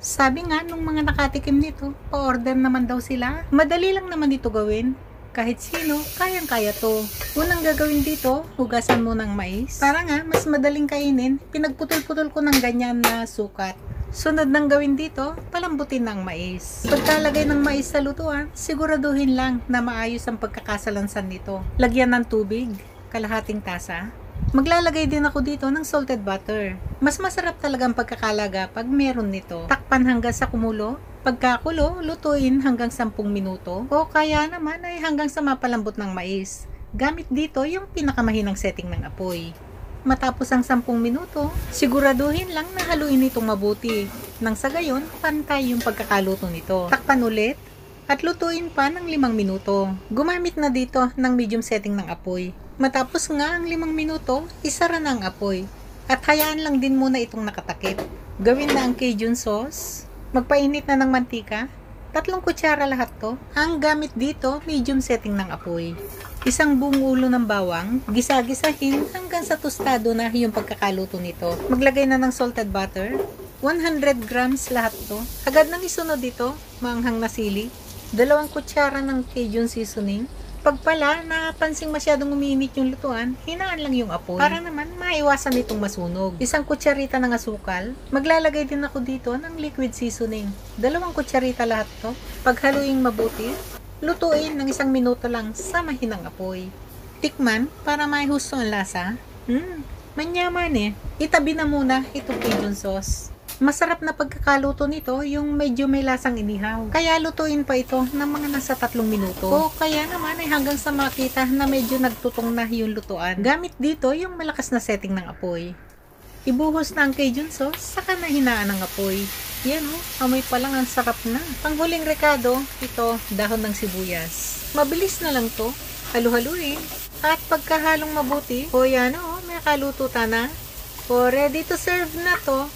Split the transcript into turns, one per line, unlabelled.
Sabi nga nung mga nakatikim nito, pa-order naman daw sila. Madali lang naman dito gawin. Kahit sino, kayang-kaya to. Unang gagawin dito, hugasan mo ng mais. Para nga, mas madaling kainin, pinagputol-putol ko ng ganyan na sukat. Sunod nang gawin dito, palambutin ng mais. Pagkalagay ng mais sa lutuan, siguraduhin lang na maayos ang pagkakasalansan nito. Lagyan ng tubig, kalahating tasa. Maglalagay din ako dito ng salted butter. Mas masarap talagang pagkakalaga pag meron nito. Takpan hanggang sa kumulo. Pagkakulo, lutuin hanggang 10 minuto. O kaya naman ay hanggang sa mapalambot ng mais. Gamit dito yung pinakamahinang setting ng apoy. Matapos ang 10 minuto, siguraduhin lang na haluin itong mabuti. Nang sa gayon, pantay yung pagkakaluto nito. Takpan ulit at lutuin pa ng 5 minuto. Gumamit na dito ng medium setting ng apoy. Matapos nga ang 5 minuto, isara na ang apoy. At hayaan lang din muna itong nakatakip. Gawin na ang Cajun sauce. Magpainit na ng mantika. 3 kutsara lahat to. Ang gamit dito, medium setting ng apoy. Isang buong ulo ng bawang, gisa-gisahin hanggang sa tostado na yung pagkakaluto nito. Maglagay na ng salted butter. 100 grams lahat to. Agad nang isunod dito, maanghang na sili. 2 kutsara ng Cajun seasoning. Pag pala napansing masyadong umiinit yung lutuan, hinaan lang yung apoy. Para naman maiwasan itong masunog. 1 kutsarita ng asukal. Maglalagay din ako dito ng liquid seasoning. 2 kutsarita lahat to. Paghaluing mabuti, lutuin ng 1 minuto lang sa mahinang apoy. Tikman para maihusto ang lasa. Manyaman eh. Itabi na muna itong Cajun sauce. Masarap na pagkakaluto nito yung medyo may lasang inihaw. Kaya lutuin pa ito ng mga nasa 3 minuto. O kaya naman ay hanggang sa makita na medyo nagtutong na yung lutuan. Gamit dito yung malakas na setting ng apoy. Ibuhos na ang Cajun sauce, saka na hinaan ng apoy. Yan o, amoy pa lang ang sarap na. Panghuling rekado, ito, dahon ng sibuyas. Mabilis na lang to. Halu-haluin. At pagkahalong mabuti, o yan o, may kaluto na. O ready to serve na to.